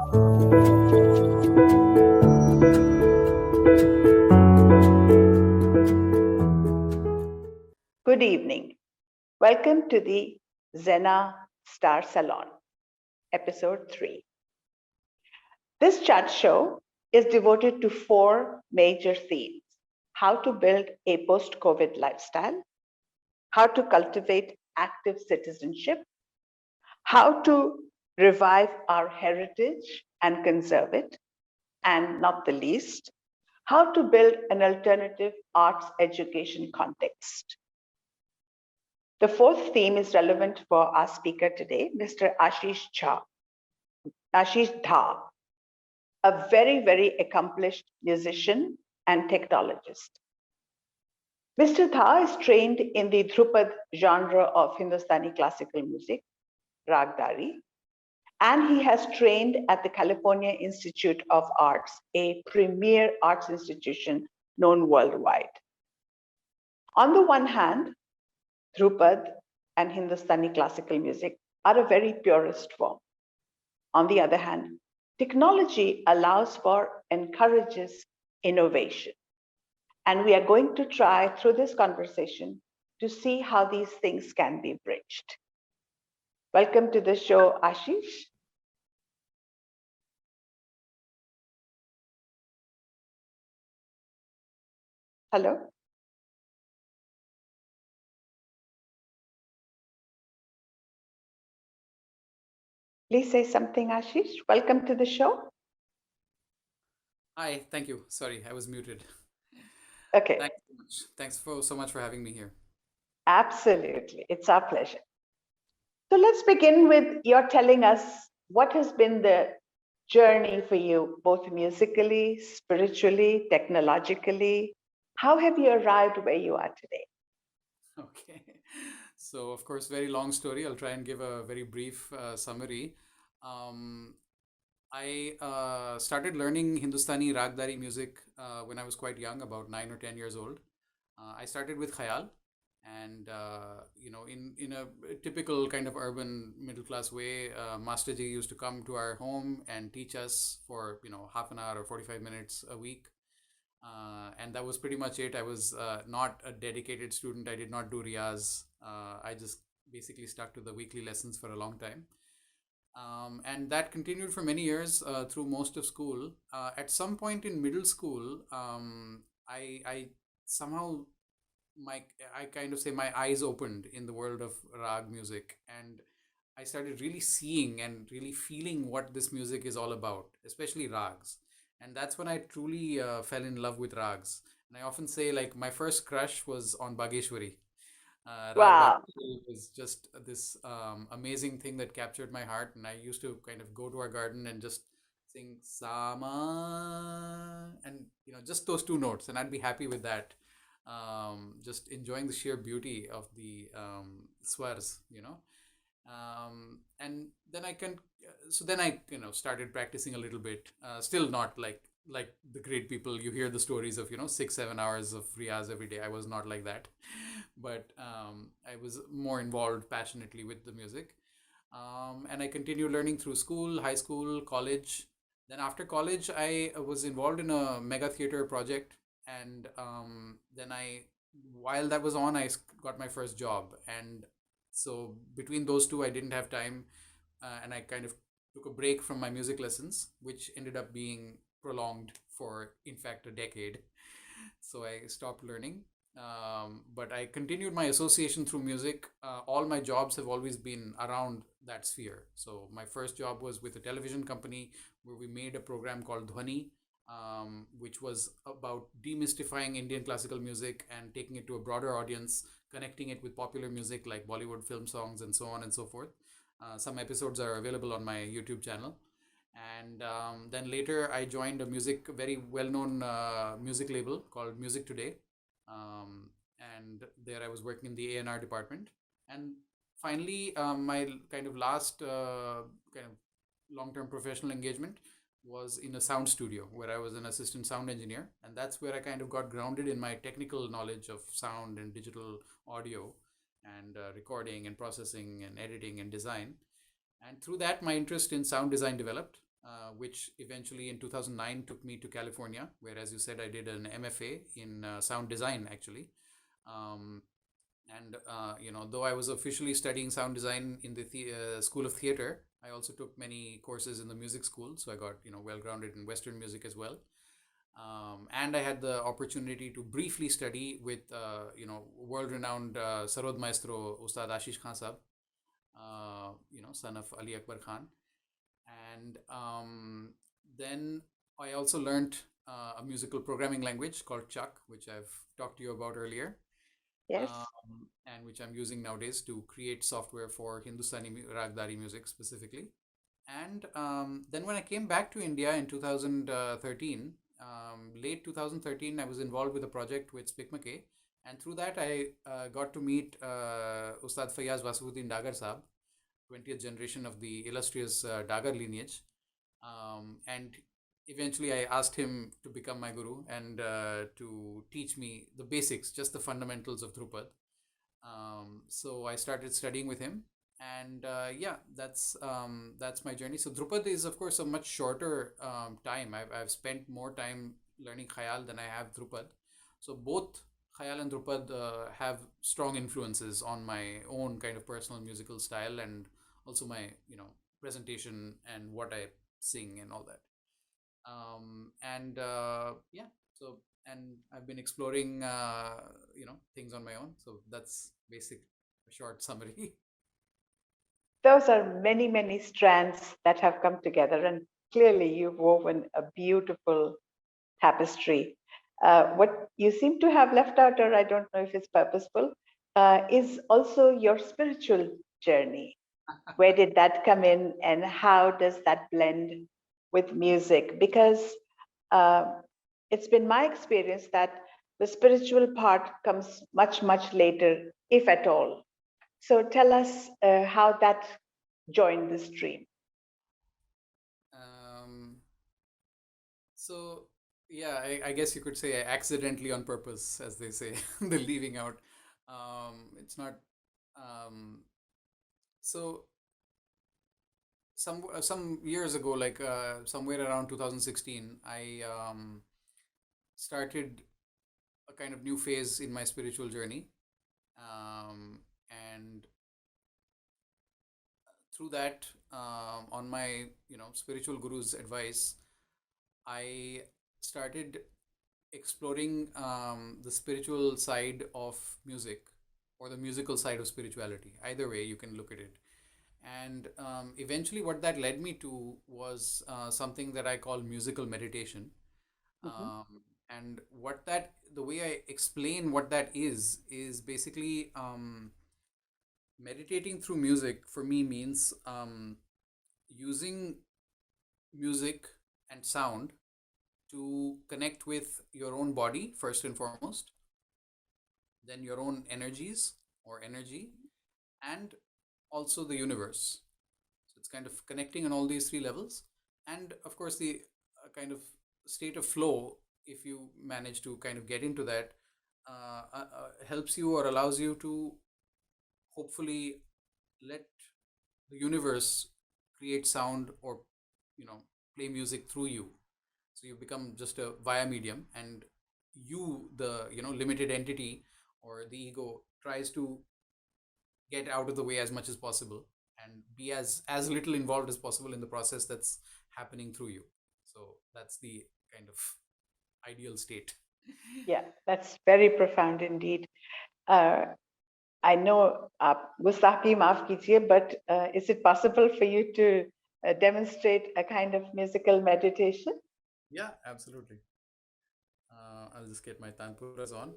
Good evening. Welcome to the XENA Star Salon, episode 3. This chat show is devoted to 4 major themes: how to build a post COVID lifestyle, how to cultivate active citizenship, how to revive our heritage and conserve it, and not the least, how to build an alternative arts education context. The fourth theme is relevant for our speaker today, Mr. Ashish Dha, a very, very accomplished musician and technologist. Mr. Dha is trained in the Dhrupad genre of Hindustani classical music, Raag Dari, and he has trained at the California Institute of Arts, a premier arts institution known worldwide. On the one hand, Dhrupad and Hindustani classical music are a very purist form. On the other hand, technology allows for, encourages innovation. And we are going to try through this conversation to see how these things can be bridged. Welcome to the show, Ashish. Hello. Please say something, Ashish. Welcome to the show. Hi, thank you. Sorry, I was muted. Okay, Thanks so much. Thanks for so much for having me here. absolutely. It's our pleasure. So let's begin with your telling us what has been the journey for you, both musically, spiritually, technologically. How have you arrived where you are today? Okay. So, of course, very long story. I'll try and give a very brief summary. Um, I started learning Hindustani Raag Dari music when I was quite young, about 9 or 10 years old. I started with Khayal, and in a typical kind of urban middle class way, Master Ji used to come to our home and teach us for half an hour or 45 minutes a week. And that was pretty much it. I was not a dedicated student. I did not do riyaz. I just basically stuck to the weekly lessons for a long time. And that continued for many years through most of school. At some point in middle school, I somehow my I kind of say my eyes opened in the world of rag music, and I started really seeing and really feeling what this music is all about, especially rags. And that's when I truly fell in love with rags. And I often say, like, my first crush was on Bageshwari. Raag Wow. Dari was just this amazing thing that captured my heart. And I used to kind of go to our garden and just sing Sama, and just those two notes, and I'd be happy with that. Just enjoying the sheer beauty of the swars. And then I started practicing a little bit. Still not like the great people. You hear the stories of 6-7 hours of riyaz every day. I was not like that, but I was more involved passionately with the music. And I continued learning through school, high school, college. Then after college, I was involved in a mega theater project, and then while that was on, got my first job. And so between those two, I didn't have time, and I kind of took a break from my music lessons, which ended up being prolonged for, in fact, a decade. So I stopped learning. But I continued my association through music. All my jobs have always been around that sphere. So my first job was with a television company where we made a program called Dhwani, which was about demystifying Indian classical music and taking it to a broader audience, connecting it with popular music like Bollywood film songs and so on and so forth. Some episodes are available on my YouTube channel. And then later, I joined a very well-known music label called Music Today, and there I was working in the A&R department. And finally, my kind of last kind of long-term professional engagement was in a sound studio where I was an assistant sound engineer, and that's where I kind of got grounded in my technical knowledge of sound and digital audio and recording and processing and editing and design. And through that, my interest in sound design developed. which eventually in 2009 took me to California, where, as you said, I did an MFA in sound design, actually. Um, though I was officially studying sound design in the School of Theatre, I also took many courses in the music school. So I got, well grounded in Western music as well. And I had the opportunity to briefly study with, world renowned Sarod Maestro, Ustad Ashish Khan Sahab, son of Ali Akbar Khan. And then I also learned a musical programming language called Chuck, which I've talked to you about earlier, Yes. and which I'm using nowadays to create software for Hindustani Raag Dari music specifically. And then when I came back to India in 2013, late 2013, I was involved with a project with Spikmake. And through that, I got to meet Ustad Fayaz Wasuddin Dagar Saab, 20th generation of the illustrious Dagar lineage. And eventually, I asked him to become my guru and to teach me the basics, just the fundamentals of Drupad. So I started studying with him, and that's my journey. So Drupad is, of course, a much shorter time. I've spent more time learning Khayal than I have Drupad. So both Khayal and Drupad have strong influences on my own kind of personal musical style, and also my presentation and what I sing and all that. And yeah, so and I've been exploring things on my own. So that's basic, a short summary. Those are many, many strands that have come together, and clearly you've woven a beautiful tapestry. What you seem to have left out, or I don't know if it's purposeful, is also your spiritual journey. Where did that come in, and how does that blend with music? Because uh, it's been my experience that the spiritual part comes much, much later, if at all. So tell us how that joined the stream. um, so yeah, I guess you could say accidentally on purpose, as they say, the leaving out. It's not. Um, so some years ago, like somewhere around 2016, I started a kind of new phase in my spiritual journey, and through that, on my spiritual guru's advice, I started exploring the spiritual side of music, or the musical side of spirituality. Either way you can look at it. And eventually what that led me to was something that I call musical meditation. Mhm, um, and what that the way I explain what that is basically, meditating through music for me means using music and sound to connect with your own body first and foremost, then your own energies or energy, and also the universe. So it's kind of connecting on all these three levels. And of course, the kind of state of flow, if you manage to kind of get into that, helps you or allows you to hopefully let the universe create sound, or you know play music through you. So you become just a via medium, and you, the limited entity or the ego, tries to get out of the way as much as possible and be as little involved as possible in the process that's happening through you. So that's the kind of ideal state. yeah, that's very profound indeed. Uh, I know Gustaki maaf kijiye, but is it possible for you to demonstrate a kind of musical meditation? Yeah, absolutely. I'll just get my tanpuras on.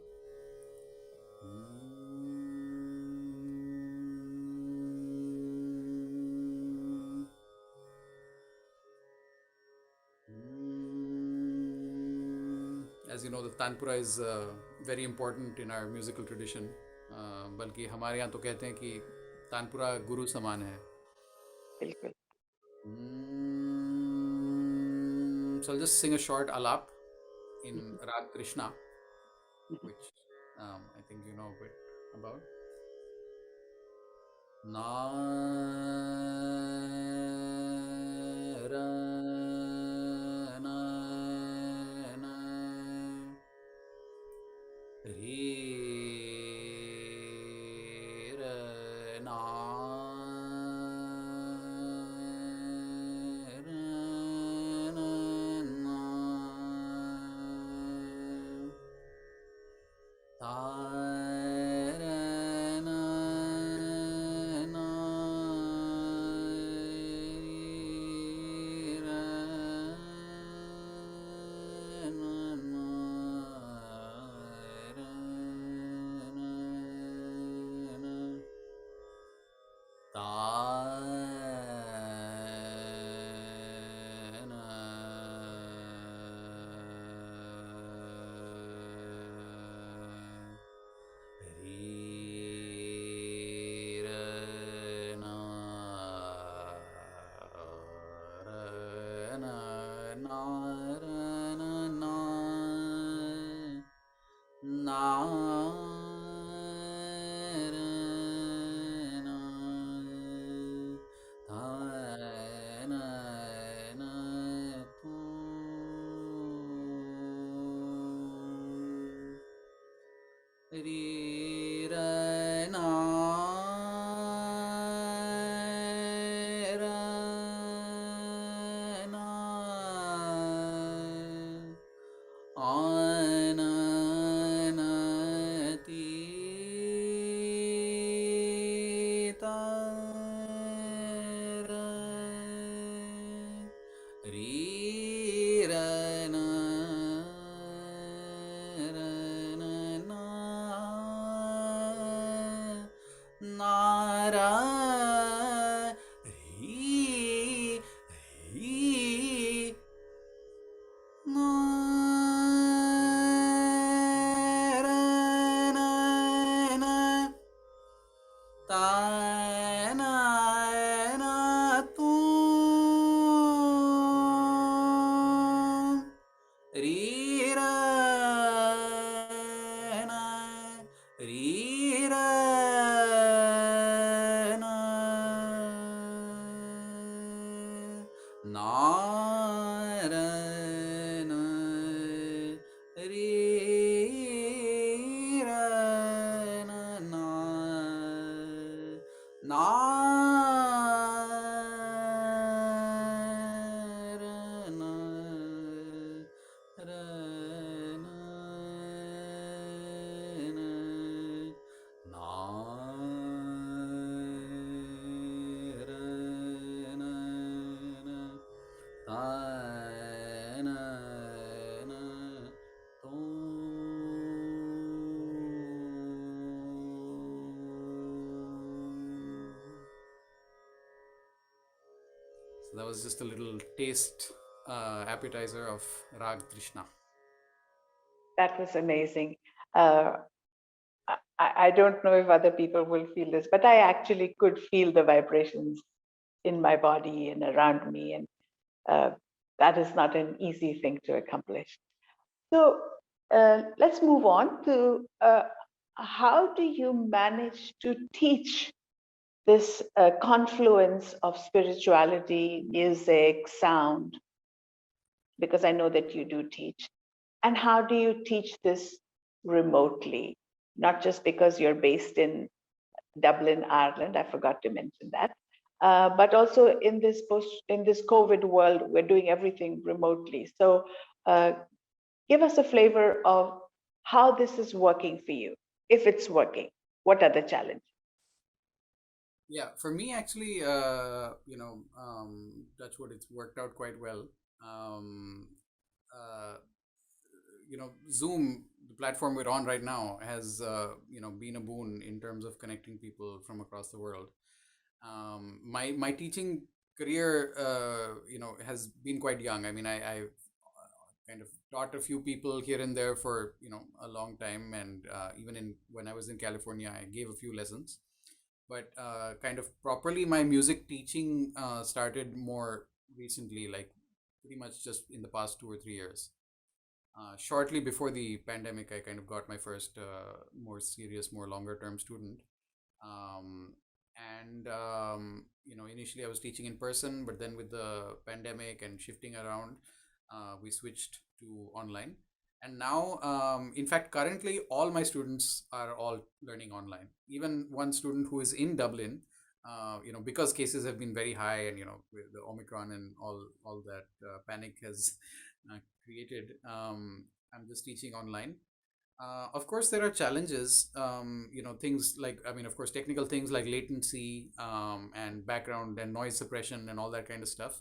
As you know, the tanpura is very important in our musical tradition. बल्कि हमारे यहाँ तो कहते हैं कि तानपुरा गुरु समान है. बिल्कुल. So I'll just sing a short alap in Mhm, Raag Krishna, mhm. which I think you know a bit about. Na Re ra na ra na na na ra re re na ra na na ta na na tu re ra na re ra na na ra na re ra na na na ra na ra na na ra na na ta na na to. So that was just a little taste appetizer of Rag Trishna. That was amazing. Uh, I don't know if other people will feel this, but I actually could feel the vibrations in my body and around me. And uh, that is not an easy thing to accomplish. So let's move on to how do you manage to teach this confluence of spirituality, music, sound? Because I know that you do teach. And how do you teach this remotely? Not just because you're based in Dublin, Ireland. I forgot to mention that. But also in this COVID world, we're doing everything remotely. So uh, give us a flavor of how this is working for you, if it's working. What are the challenges? Yeah, for me, actually, that's what it's worked out quite well. Um, uh, Zoom, the platform we're on right now, has been a boon in terms of connecting people from across the world. My teaching career, has been quite young. I mean, I kind of taught a few people here and there for a long time, and even in when I was in California, I gave a few lessons. But kind of properly, my music teaching started more recently, like pretty much just in the past 2 or 3 years. Shortly before the pandemic, I kind of got my first more serious, more longer term student. Um, initially I was teaching in person, but then with the pandemic and shifting around, we switched to online. And now, in fact, currently all my students are all learning online. Even one student who is in Dublin, because cases have been very high, and with the Omicron and all that panic has created. I'm just teaching online. Of course, there are challenges. Things like, I mean, of course, technical things like latency, and background and noise suppression and all that kind of stuff.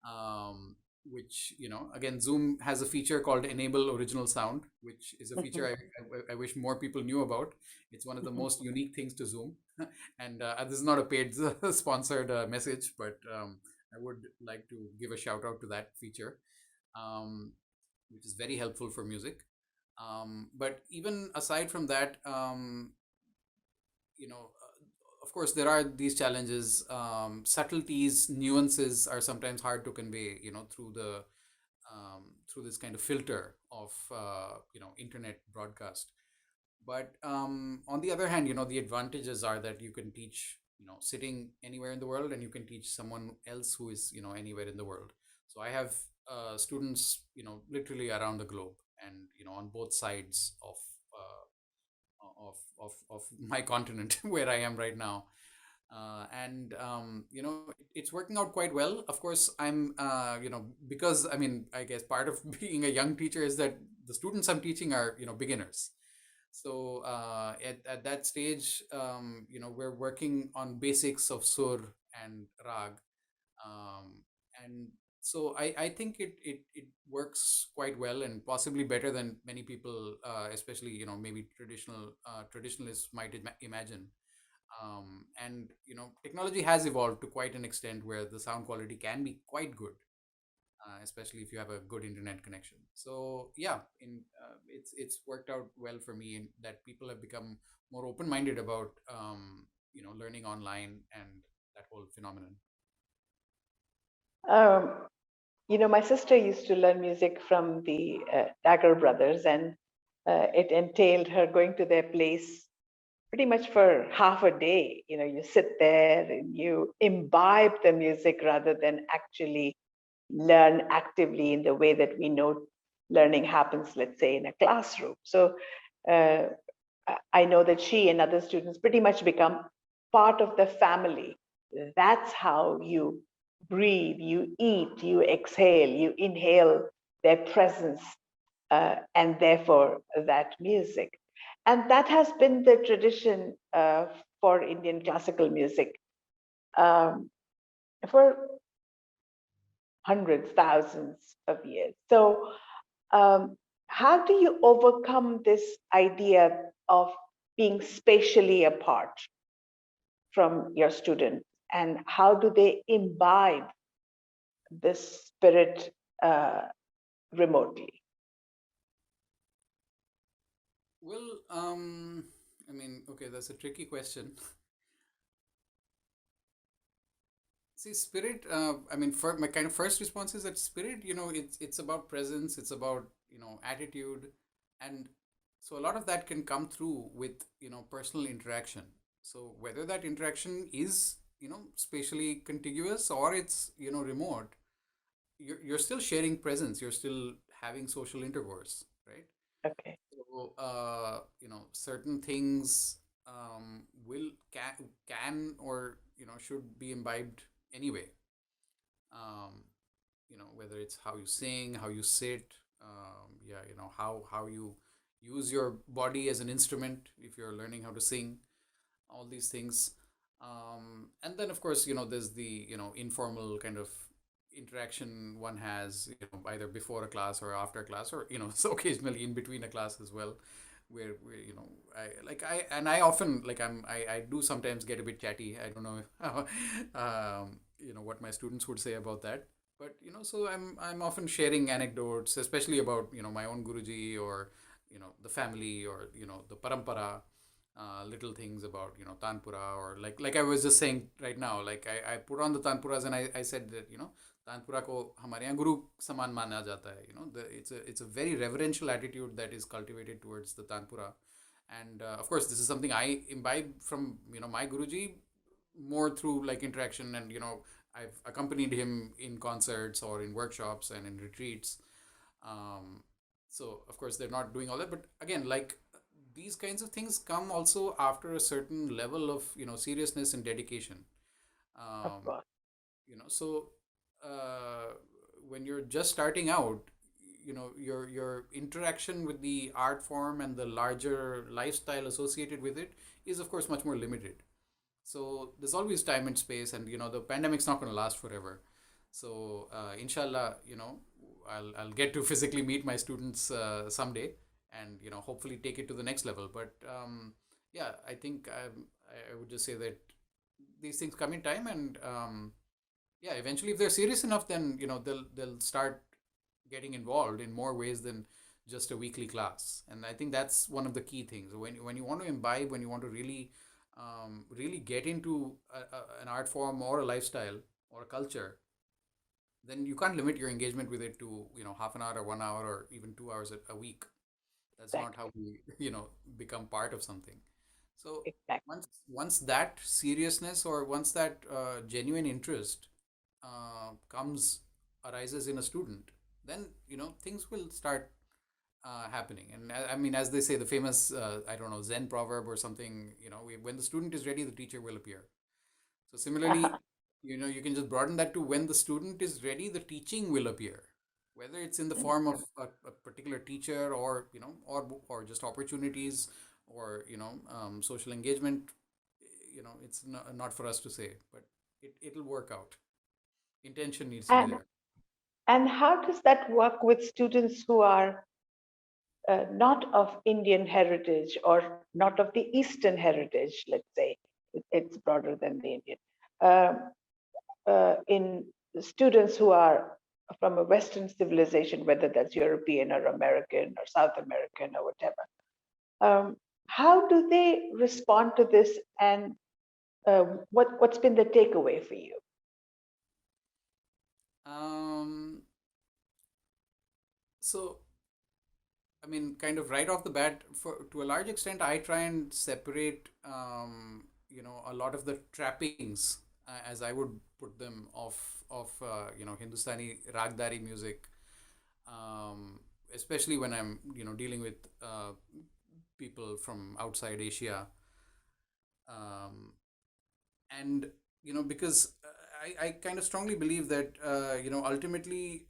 Um, which, again, Zoom has a feature called Enable Original Sound, which is a feature I wish more people knew about. It's one of the most unique things to Zoom. And this is not a paid sponsored message, but I would like to give a shout out to that feature, um, which is very helpful for music. But even aside from that, of course, there are these challenges. Subtleties, nuances are sometimes hard to convey, through this kind of filter of internet broadcast. But on the other hand, the advantages are that you can teach, sitting anywhere in the world, and you can teach someone else who is, anywhere in the world. So I have students, literally around the globe, and on both sides of my continent where I am right now. And it's working out quite well. Of course, I'm because, I mean, I guess part of being a young teacher is that the students I'm teaching are beginners. So at that stage, we're working on basics of sur and rag, um, and I think it works quite well and possibly better than many people, especially maybe traditionalists might imagine. And technology has evolved to quite an extent where the sound quality can be quite good, especially if you have a good internet connection. So yeah, it's worked out well for me in that people have become more open minded about learning online and that whole phenomenon. Um, my sister used to learn music from the Dagger brothers, and it entailed her going to their place pretty much for half a day. You sit there and you imbibe the music rather than actually learn actively in the way that we know learning happens, let's say, in a classroom. So uh, I know that she and other students pretty much become part of the family. That's how you breathe, you eat, you exhale, you inhale their presence, and therefore that music. And that has been the tradition for Indian classical music um, for hundreds, thousands of years. So, how do you overcome this idea of being spatially apart from your students, and how do they imbibe this spirit uh, remotely? Well, I mean, okay, that's a tricky question. See, spirit. I mean, for my kind of first response is that spirit. It's about presence. It's about attitude, and so a lot of that can come through with personal interaction. So whether that interaction is spatially contiguous or it's remote, you're still sharing presence. You're still having social intercourse, right? Okay. So certain things will can or should be imbibed anyway. Um, whether it's how you sing, how you sit, yeah, how you use your body as an instrument if you're learning how to sing, all these things. And then of course there's the informal kind of interaction one has either before a class or after a class or so occasionally in between a class as well, where I often like I do sometimes get a bit chatty. I don't know what my students would say about that, but so I'm often sharing anecdotes, especially about my own guruji or the family or the parampara, little things about Tanpura, or like I was just saying right now, like I put on the Tanpuras and I said that tanpura को हमारे यहाँ गुरु समान माना जाता है. It's a very reverential attitude that is cultivated towards the Tanpura, and of course this is something I imbibe from my Guruji more through like interaction, and I've accompanied him in concerts or in workshops and in retreats. um, so of course they're not doing all that, but again, like, these kinds of things come also after a certain level of seriousness and dedication. Of um, course. so uh, when you're just starting out, your interaction with the art form and the larger lifestyle associated with it is of course much more limited. So there's always time and space, and the pandemic's not going to last forever. So inshallah, I'll get to physically meet my students someday, and hopefully take it to the next level. But yeah, I think I would just say that these things come in time, and yeah, eventually if they're serious enough, then they'll start getting involved in more ways than just a weekly class. And I think that's one of the key things when you want to imbibe, when you want to really get into an art form or a lifestyle or a culture, then you can't limit your engagement with it to half an hour or 1 hour or even 2 hours a week. That's not how Exactly. we become part of something. So Exactly. once that seriousness, or once that genuine interest comes arises in a student, then things will start happening. And I mean, as they say, the famous I don't know, Zen proverb or something, when the student is ready, the teacher will appear. So similarly, you can just broaden that to when the student is ready, the teaching will appear, whether it's in the form of a particular teacher, or or just opportunities, or social engagement. It's not for us to say, but it'll work out. Intention needs to be And there. And how does that work with students who are not of Indian heritage or not of the Eastern heritage, let's say? It's broader than the Indian. Um in students who are from a Western civilization, whether that's European or American or South American or whatever. Um, how do they respond to this, and what's been the takeaway for you? Um, so I mean, kind of right off the bat, for to a large extent, I try and separate, a lot of the trappings, as I would put them, of Hindustani Raag Dari music, um, especially when I'm dealing with people from outside Asia, um, and because I kind of strongly believe that ultimately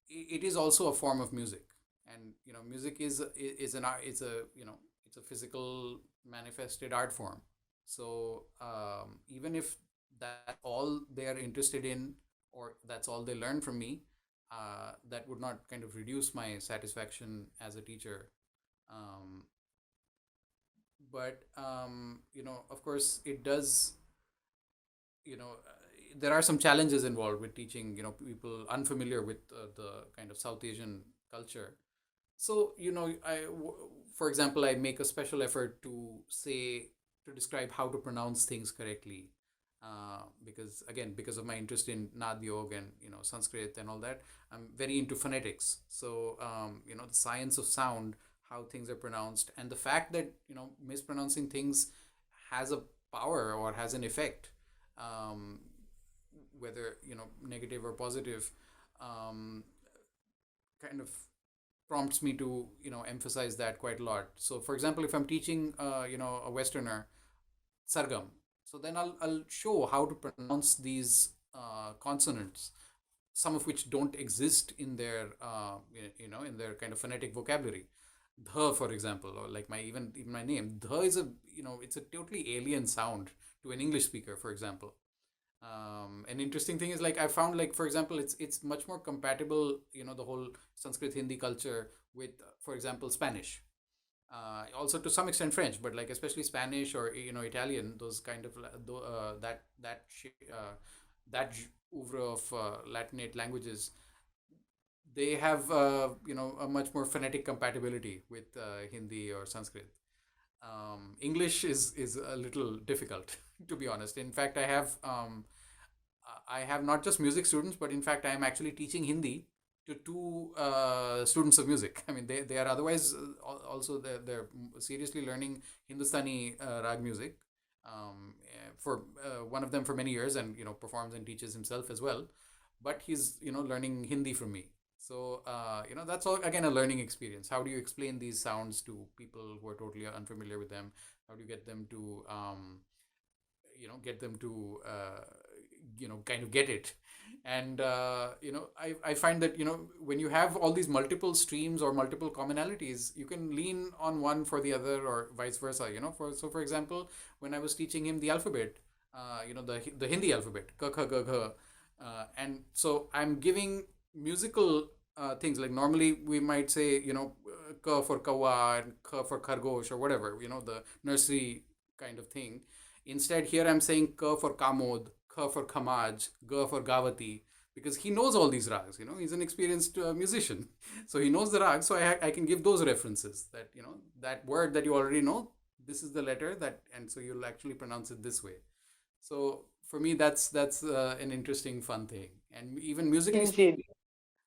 it is also a form of music, and music is an art, it's a physical manifested art form. So even if that's all they are interested in, or that's all they learn from me, that would not kind of reduce my satisfaction as a teacher. um, but of course it does, there are some challenges involved with teaching people unfamiliar with the kind of South Asian culture. So for example, I make a special effort to describe how to pronounce things correctly, because again, because of my interest in Nad Yog and Sanskrit and all that, I'm very into phonetics. So the science of sound, how things are pronounced, and the fact that mispronouncing things has a power or has an effect, um, whether negative or positive, um, kind of prompts me to emphasize that quite a lot. So for example, if I'm teaching a Westerner sargam, so then I'll show how to pronounce these consonants, some of which don't exist in their in their kind of phonetic vocabulary. Dha, for example, or like my even my name, dha is a it's a totally alien sound to an English speaker, for example. An interesting thing is, like, I found, like, for example, it's much more compatible, the whole Sanskrit Hindi culture with, for example, Spanish. Also to some extent French, but like especially Spanish or Italian, those kind of that oeuvre of Latinate languages, they have a much more phonetic compatibility with Hindi or Sanskrit. English is a little difficult, to be honest. In fact, I have not just music students, but in fact, I am actually teaching Hindi to two students of music. I mean, they are otherwise also they're seriously learning Hindustani rag music. For one of them for many years, and performs and teaches himself as well. But he's learning Hindi from me. So that's all again a learning experience. How do you explain these sounds to people who are totally unfamiliar with them? How do you get them to kind of get it? And I find that when you have all these multiple streams or multiple commonalities, you can lean on one for the other, or vice versa. For example, when I was teaching him the alphabet, the Hindi alphabet, ka kha ga gha, and so I'm giving musical things, like normally we might say ka for kawa and kha for khargosh or whatever, the nursery kind of thing. Instead, here I'm saying ka for kamod, kha for khamaj, ga for gavati, because he knows all these rags. He's an experienced musician, so he knows the rags. So I can give those references, that that word that you already know, this is the letter that, and so you'll actually pronounce it this way. So for me, that's an interesting, fun thing. And even musically Indeed. speaking,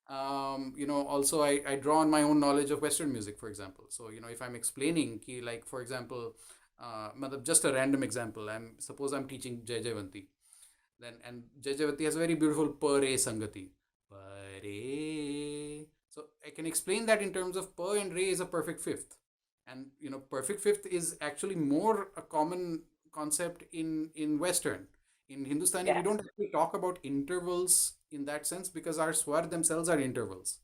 also I draw on my own knowledge of Western music, for example. So if I'm explaining ki, like, for example, just a random example, suppose I'm teaching Jai Jayavanti, then, and Jai Jayavanti has a very beautiful pare sangati, pare. So I can explain that in terms of pa and re is a perfect fifth, and perfect fifth is actually more a common concept in Western. In Hindustani, we Yes. don't actually talk about intervals in that sense, because our swar themselves are intervals.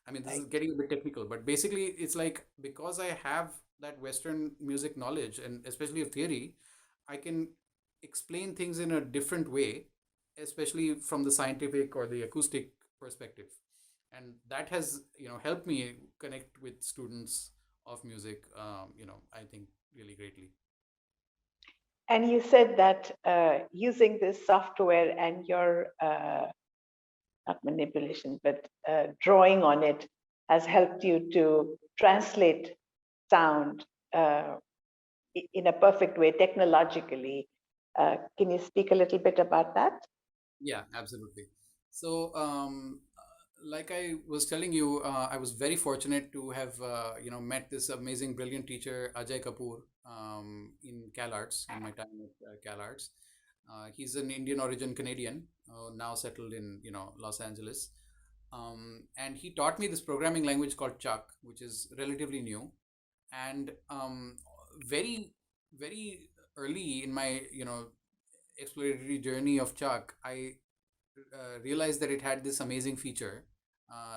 I mean, this is Right. getting a bit technical, but basically, it's like, because I have that Western music knowledge, and especially of theory, I can explain things in a different way, especially from the scientific or the acoustic perspective. And that has, helped me connect with students of music, I think really greatly. And you said that using this software and your not manipulation, but drawing on it has helped you to translate sound in a perfect way technologically. Can you speak a little bit about that? Yeah, absolutely. So, like I was telling you, I was very fortunate to have, met this amazing, brilliant teacher, Ajay Kapoor, in CalArts, in my time at CalArts. He's an Indian origin Canadian, now settled in, Los Angeles. And he taught me this programming language called Chuck, which is relatively new. And very, very early in my, exploratory journey of Chuck, I realized that it had this amazing feature.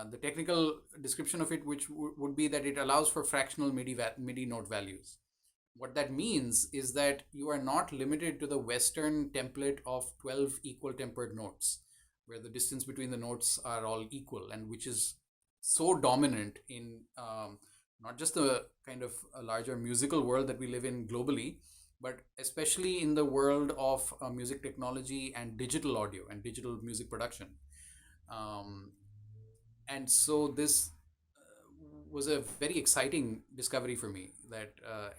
The technical description of it, which would be that it allows for fractional MIDI note values. What that means is that you are not limited to the Western template of 12 equal tempered notes, where the distance between the notes are all equal, and which is so dominant in not just the kind of a larger musical world that we live in globally, but especially in the world of music technology and digital audio and digital music production. Um, and so this was a very exciting discovery for me.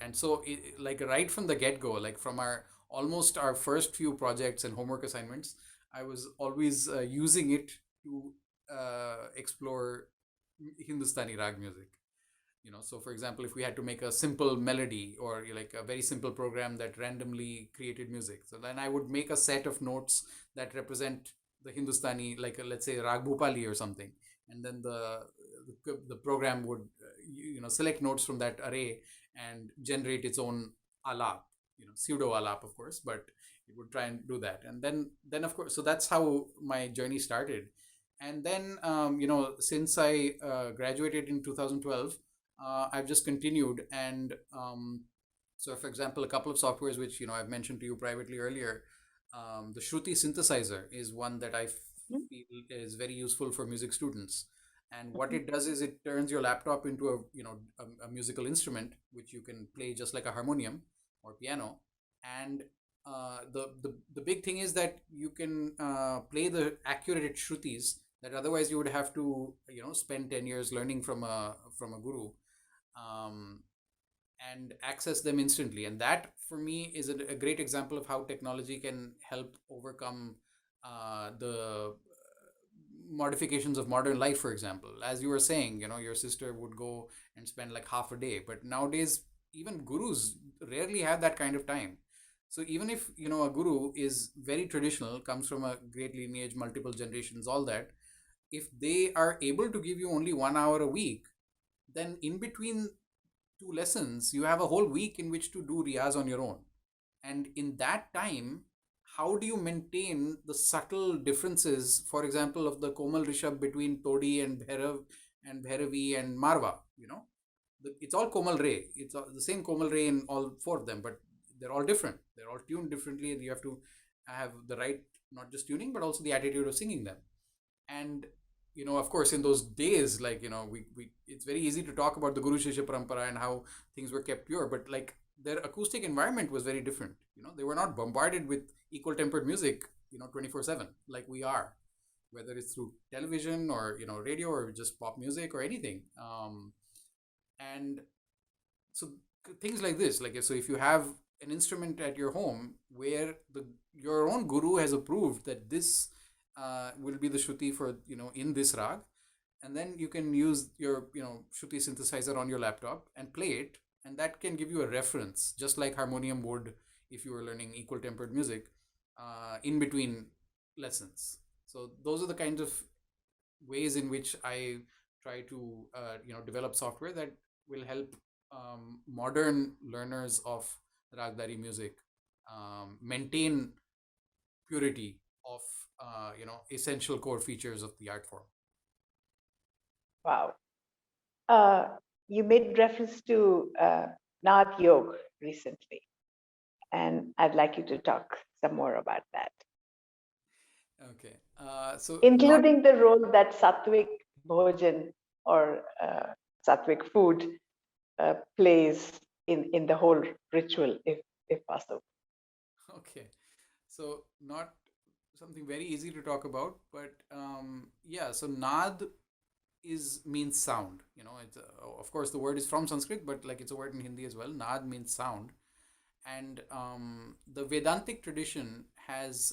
And so like right from the get-go, like from our almost our first few projects and homework assignments, I was always using it to explore Hindustani rag music. So for example, if we had to make a simple melody or like a very simple program that randomly created music, so then I would make a set of notes that represent the Hindustani, like let's say Rag Bhupali or something, and then the program would select notes from that array and generate its own alap, pseudo alap, of course, but it would try and do that. And then of course, so that's how my journey started. And then since I graduated in 2012, I've just continued. And so for example, a couple of softwares which I've mentioned to you privately earlier, the Shruti synthesizer is one that I feel is very useful for music students. And what it does is it turns your laptop into a musical instrument which you can play just like a harmonium or piano. And the big thing is that you can play the accurate shrutis that otherwise you would have to spend 10 years learning from a guru, um, and access them instantly. And that for me is a great example of how technology can help overcome the modifications of modern life. For example, as you were saying, your sister would go and spend like half a day, but nowadays even gurus rarely have that kind of time. So even if a guru is very traditional, comes from a great lineage, multiple generations, all that, if they are able to give you only 1 hour a week, then in between two lessons you have a whole week in which to do riyaz on your own. And in that time, how do you maintain the subtle differences, for example, of the Komal Rishabh between Todi and Bhairav and Bhairavi and Marwa? It's all Komal Ray. It's all the same Komal Ray in all four of them, but they're all different. They're all tuned differently, and you have to have the right, not just tuning, but also the attitude of singing them. And of course, in those days, like we it's very easy to talk about the Guru Shishya Parampara and how things were kept pure, but like their acoustic environment was very different. They were not bombarded with equal tempered music 24/7 like we are, whether it's through television or radio or just pop music or anything. And so things like this, like, so if you have an instrument at your home where your own guru has approved that this will be the shruti for in this rag, and then you can use your shruti synthesizer on your laptop and play it, and that can give you a reference, just like harmonium would if you were learning equal tempered music in between lessons. So those are the kinds of ways in which I try to develop software that will help modern learners of Raag Dari music maintain purity of essential core features of the art form. Wow. You made reference to Nath Yoga recently, and I'd like you to talk some more about that. Okay. So not including the role that sattvic bhojan or sattvic food plays in the whole ritual, if possible. okay. So not something very easy to talk about, but yeah. So nad is means sound. You know, it's of course the word is from Sanskrit, but like it's a word in Hindi as well. Nad means sound, and the Vedantic tradition has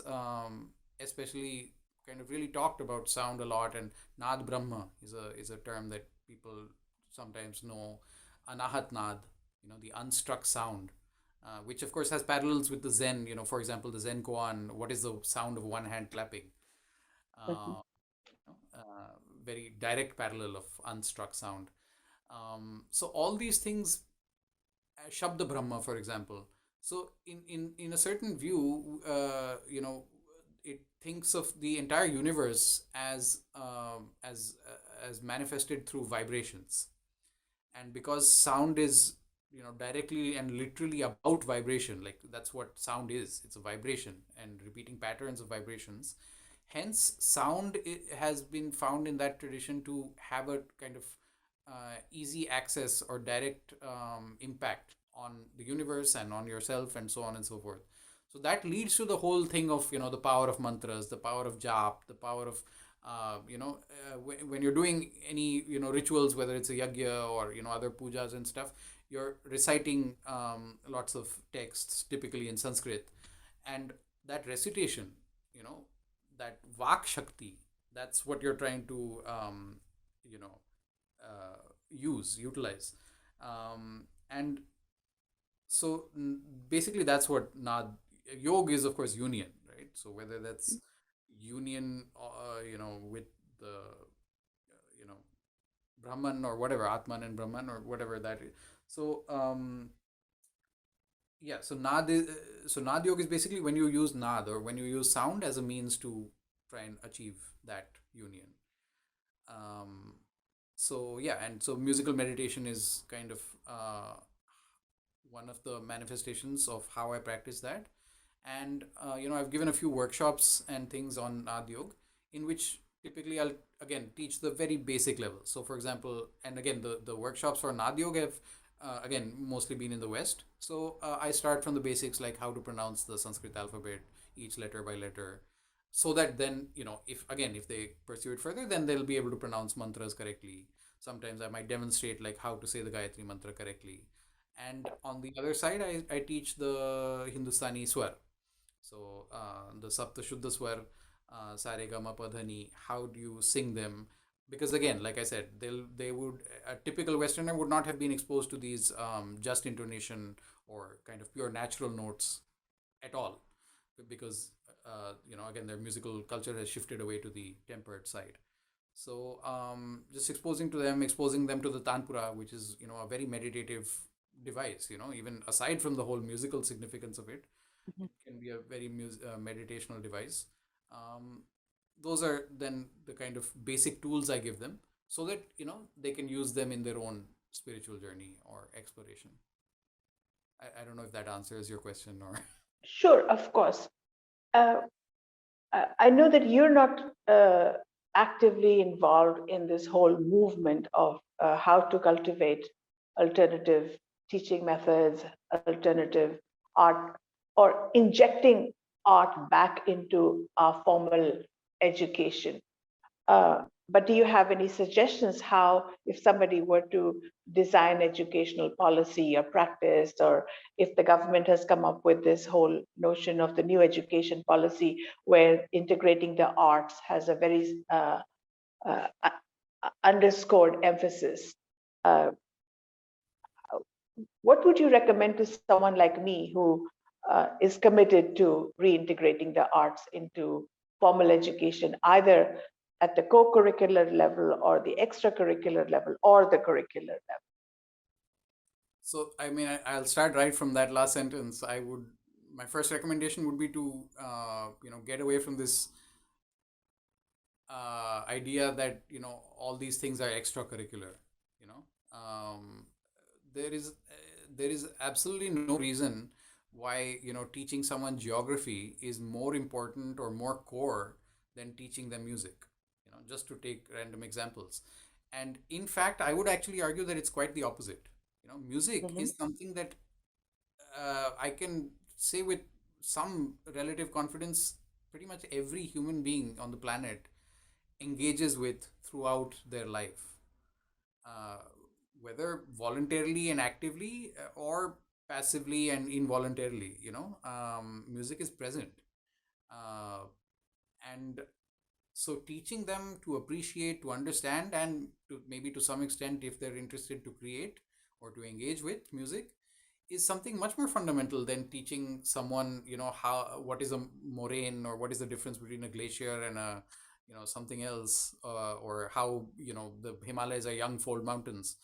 especially kind of really talked about sound a lot. And Nad Brahma is a term that people sometimes know. Anahat Nad, the unstruck sound, which of course has parallels with the Zen. For example, the Zen koan. What is the sound of one hand clapping? Mhm. Uh, uh, Very direct parallel of unstruck sound. So all these things, Shabda Brahma, for example. So in a certain view, it thinks of the entire universe as manifested through vibrations. And because sound is directly and literally about vibration, like that's what sound is. It's a vibration and repeating patterns of vibrations. Hence sound has been found in that tradition to have a kind of easy access or direct impact on the universe and on yourself and so on and so forth. So that leads to the whole thing of the power of mantras, the power of jap, the power of when you're doing any rituals, whether it's a yagya or other pujas and stuff, you're reciting lots of texts, typically in Sanskrit, and that recitation, you know, that vak shakti, that's what you're trying to you know utilize, and so basically that's what nad yoga is, of course, union, right? So whether that's union with the you know brahman or whatever, atman and brahman or whatever that is. So yeah, so nad yoga is basically when you use nad or when you use sound as a means to try and achieve that union. um so yeah, and so musical meditation is kind of one of the manifestations of how I practice that. And I've given a few workshops and things on Nad Yoga, in which typically I'll again teach the very basic level. So, for example, and again, the workshops for Nad Yoga have again mostly been in the West. So I start from the basics, like how to pronounce the Sanskrit alphabet, each letter by letter, so that then if they pursue it further, then they'll be able to pronounce mantras correctly. Sometimes I might demonstrate like how to say the Gayatri mantra correctly. And on the other side, I teach the Hindustani swar. So the Sapta Shuddha Swar, Sare Gama Padhani, how do you sing them? Because again, like I said, they would a typical Westerner would not have been exposed to these just intonation or kind of pure natural notes at all, because again, their musical culture has shifted away to the tempered side. So just exposing them to the tanpura, which is a very meditative device. Even aside from the whole musical significance of it, it can be a very meditational device. Um, those are then the kind of basic tools I give them, so that they can use them in their own spiritual journey or exploration. I don't know if that answers your question or. Sure, of course. Uh, I know that you're not actively involved in this whole movement of how to cultivate alternative teaching methods, alternative art, or injecting art back into our formal education. But do you have any suggestions how, if somebody were to design educational policy or practice, or if the government has come up with this whole notion of the new education policy where integrating the arts has a very underscored emphasis, uh, what would you recommend to someone like me who is committed to reintegrating the arts into formal education, either at the co-curricular level or the extracurricular level or the curricular level? So I mean, I'll start right from that last sentence. My first recommendation would be to get away from this idea that all these things are extracurricular. You know, there is absolutely no reason why teaching someone geography is more important or more core than teaching them music, just to take random examples. And in fact, I would actually argue that it's quite the opposite. Music Hmm. is something that I can say with some relative confidence, pretty much every human being on the planet engages with throughout their life, uh, whether voluntarily and actively, or passively and involuntarily. Music is present. Uh, and so teaching them to appreciate, to understand, and to maybe to some extent, if they're interested, to create or to engage with music, is something much more fundamental than teaching someone, how what is a moraine, or what is the difference between a glacier and a something else, or how the Himalayas are young fold mountains.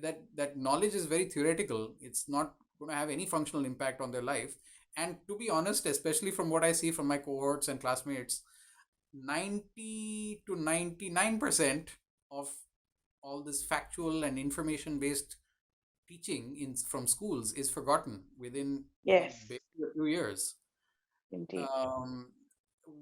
That knowledge is very theoretical. It's not going to have any functional impact on their life. And to be honest, especially from what I see from my cohorts and classmates, 90 to 99% of all this factual and information based teaching in from schools is forgotten within Yes, basically a few years. indeed. um,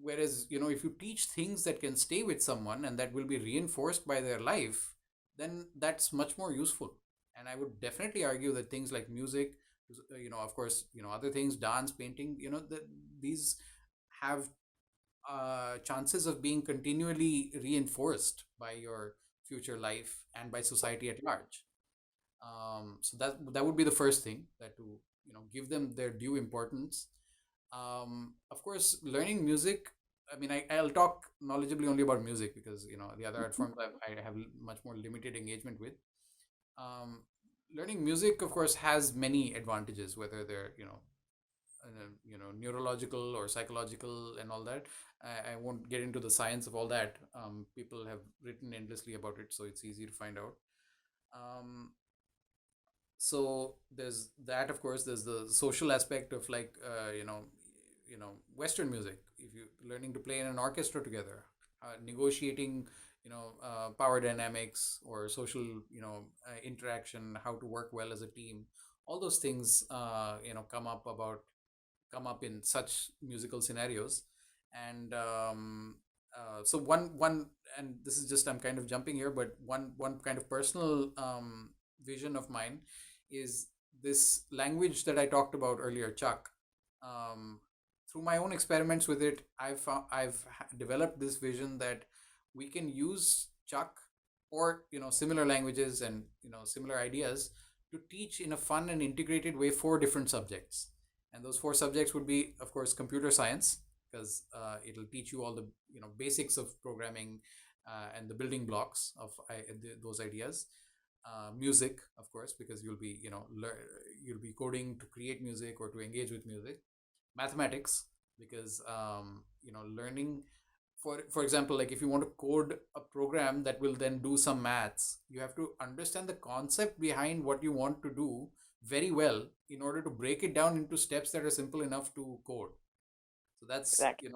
Whereas, if you teach things that can stay with someone and that will be reinforced by their life, then that's much more useful. And I would definitely argue that things like music, of course, other things, dance, painting, these have chances of being continually reinforced by your future life and by society at large. So that would be the first thing, that to give them their due importance. Of course, learning music. I mean, I'll talk knowledgeably only about music, because the other art Mhm. forms I have much more limited engagement with. Um, Learning music, of course, has many advantages, whether they're neurological or psychological and all that. I won't get into the science of all that. People have written endlessly about it, so it's easy to find out. Um, so there's that. Of course, there's the social aspect of, like, Western music. If you learning to play in an orchestra together, negotiating, power dynamics or social, interaction, how to work well as a team, all those things, come up in such musical scenarios. And so one and this is just, I'm kind of jumping here, but one kind of personal vision of mine is this language that I talked about earlier, Chuck. um, Through my own experiments with it, I've developed this vision that we can use Chuck, or similar languages and similar ideas, to teach in a fun and integrated way four different subjects. And those four subjects would be, of course, computer science, because it'll teach you all the basics of programming, and the building blocks of those ideas. Music, of course, because you'll be coding to create music or to engage with music. Mathematics, because learning, for example, like if you want to code a program that will then do some maths, you have to understand the concept behind what you want to do very well, in order to break it down into steps that are simple enough to code. So that's Exactly.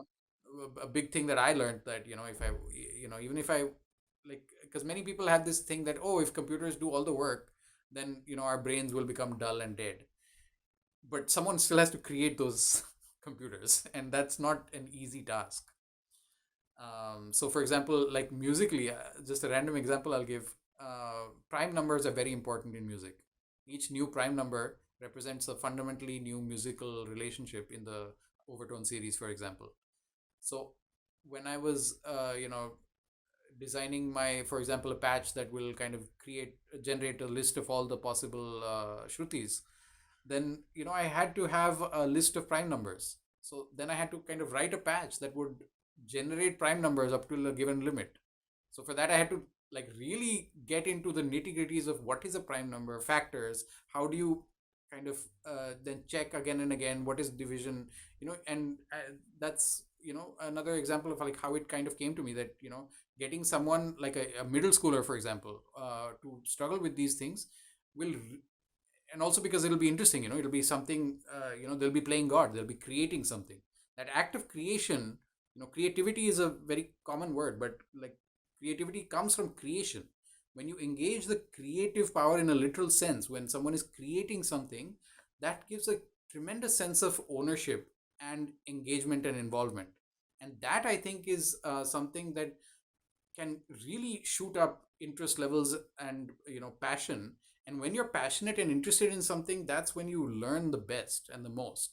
a big thing that I learned, that if I even if I, like, because many people have this thing that, oh, if computers do all the work, then our brains will become dull and dead. But someone still has to create those computers, and that's not an easy task. So, for example, like musically, just a random example I'll give. Prime numbers are very important in music. Each new prime number represents a fundamentally new musical relationship in the overtone series, for example. So, when I was, designing my, for example, a patch that will kind of generate a list of all the possible shrutis, then I had to have a list of prime numbers. So then I had to kind of write a patch that would generate prime numbers up to a given limit. So for that, I had to, like, really get into the nitty gritties of what is a prime number, factors, how do you kind of then check again and again what is division, and that's another example of, like, how it kind of came to me, that getting someone like a middle schooler, for example, to struggle with these things will, and also because it'll be interesting, it'll be something, they'll be playing God, they'll be creating something. That act of creation, creativity is a very common word, but, like, creativity comes from creation. When you engage the creative power in a literal sense, when someone is creating something, that gives a tremendous sense of ownership and engagement and involvement. And that, I think, is something that can really shoot up interest levels and passion. And when you're passionate and interested in something, that's when you learn the best and the most,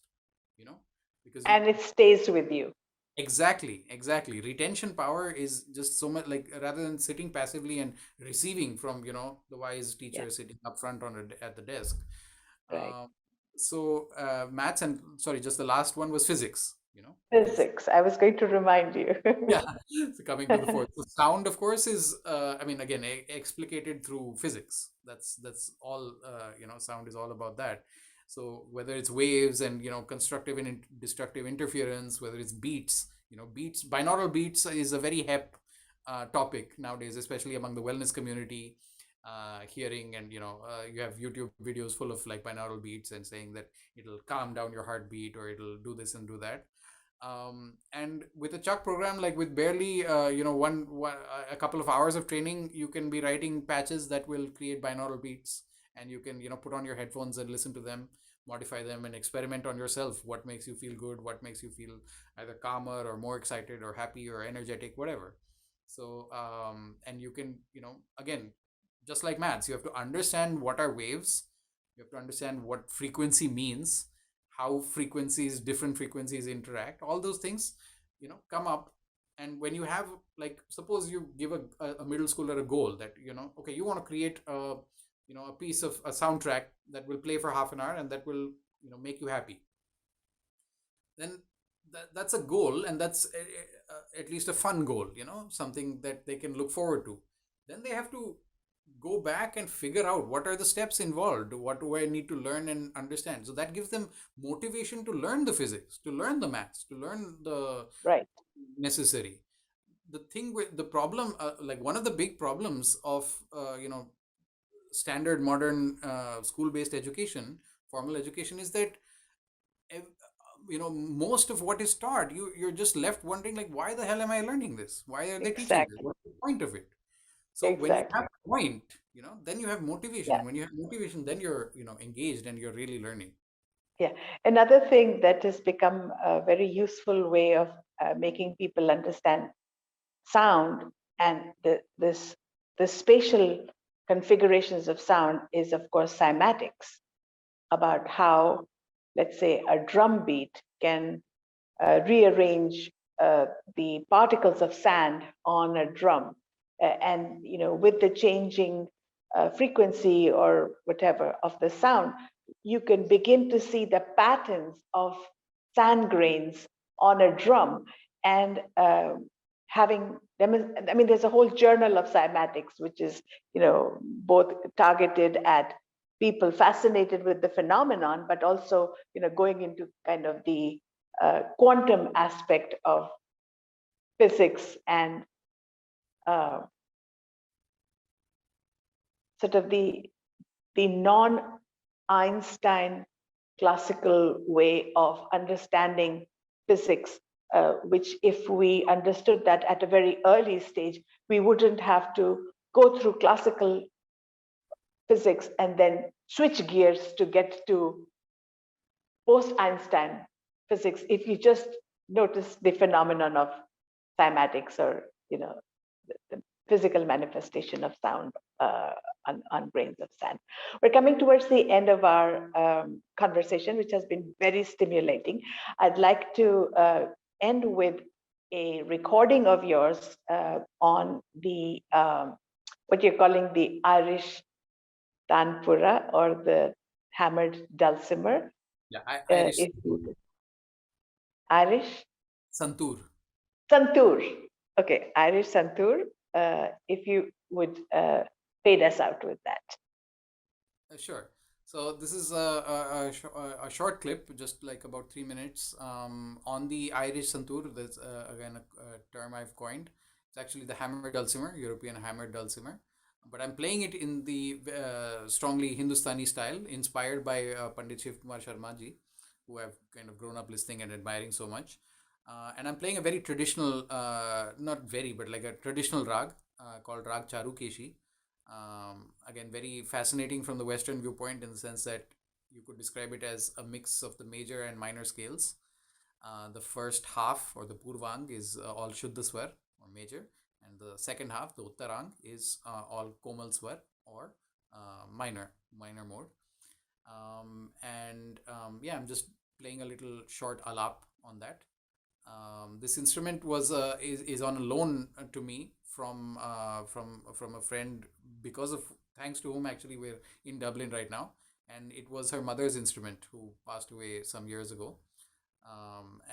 you know because you And it stays with you. exactly retention power is just so much, like, rather than sitting passively and receiving from the wise Yeah, teacher sitting up front at the desk. right. um, Maths, and sorry, just the last one was physics, because Physics. I was going to remind you. yeah. So coming to the fourth, so sound, of course, is I mean, again, explicated through physics. That's all. Sound is all about that. So whether it's waves and constructive and destructive interference, whether it's beats, beats, binaural beats is a very hep topic nowadays, especially among the wellness community. Hearing, and you have YouTube videos full of like binaural beats and saying that it'll calm down your heartbeat, or it'll do this and do that. And with a Chuck program, like with barely a couple of hours of training, you can be writing patches that will create binaural beats, and you can put on your headphones and listen to them, modify them, and experiment on yourself. What makes you feel good? What makes you feel either calmer or more excited or happy or energetic, whatever. So and you can, again, just like maths, you have to understand what are waves. You have to understand what frequency means, how different frequencies interact, all those things come up. And when you have, like, suppose you give a middle schooler a goal that okay, you want to create a piece of a soundtrack that will play for half an hour and that will make you happy, then that's a goal, and that's at least a fun goal, something that they can look forward to. Then they have to go back and figure out what are the steps involved, what do I need to learn and understand. So that gives them motivation to learn the physics, to learn the maths, to learn the Right. necessary. The thing with the problem, like one of the big problems of standard modern school-based education, formal education, is that most of what is taught, you're just left wondering, like, why the hell am I learning this? Why are they teaching this? Exactly. What's the point of it? So when you have Exactly. point, then you have motivation, Yeah. and when you have motivation, then you're engaged and you're really learning. Yeah. Another thing that has become a very useful way of making people understand sound and the spatial configurations of sound is, of course, cymatics, about how, let's say, a drum beat can rearrange the particles of sand on a drum. And with the changing frequency or whatever of the sound, you can begin to see the patterns of sand grains on a drum. And having them, I mean, there's a whole journal of cymatics, which is both targeted at people fascinated with the phenomenon, but also going into kind of the quantum aspect of physics and uh, sort of the non-Einstein classical way of understanding physics, which if we understood that at a very early stage, we wouldn't have to go through classical physics and then switch gears to get to post-Einstein physics if you just notice the phenomenon of cymatics, or the physical manifestation of sound on grains of sand. We're coming towards the end of our conversation, which has been very stimulating. I'd like to end with a recording of yours on the what you're calling the Irish tanpura, or the hammered dulcimer. Yeah, Irish If Irish santur. santur. Okay, Irish santur. If you would fade us out with that. Sure. So this is a short clip, just like about 3 minutes, on the Irish santur. That's again a term I've coined. It's actually the hammered dulcimer, European hammered dulcimer. But I'm playing it in the strongly Hindustani style, inspired by Pandit Shiv Kumar Sharma ji, who I've kind of grown up listening and admiring so much. And I'm playing a very traditional, not very, but like a traditional rag called Rag Charukeshi. Again, very fascinating from the Western viewpoint, in the sense that you could describe it as a mix of the major and minor scales. The first half or the Purvang is all Shuddha Swar or major, and the second half, the Uttarang, is all Komal Swar or minor mode. And yeah, I'm just playing a little short alap on that. This instrument is on a loan to me from a friend, because of thanks to whom actually we're in Dublin right now, and it was her mother's instrument who passed away some years ago.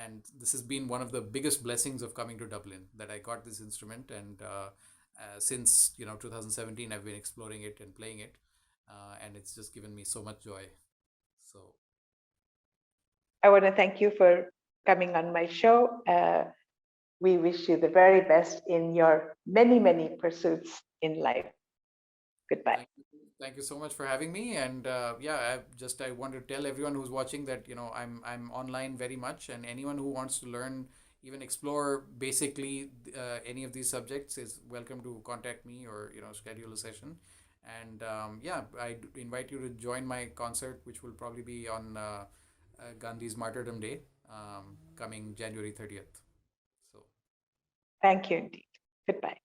And this has been one of the biggest blessings of coming to Dublin, that I got this instrument, and since 2017 I've been exploring it and playing it, and it's just given me so much joy. So I want to thank you for coming on my show. We wish you the very best in your many, many pursuits in life. Goodbye. thank you so much for having me. And yeah, I want to tell everyone who's watching that I'm online very much, and anyone who wants to learn, even explore basically any of these subjects, is welcome to contact me or schedule a session. And yeah, invite you to join my concert, which will probably be on Gandhi's Martyrdom Day, coming January 30th. So Thank you indeed. Goodbye.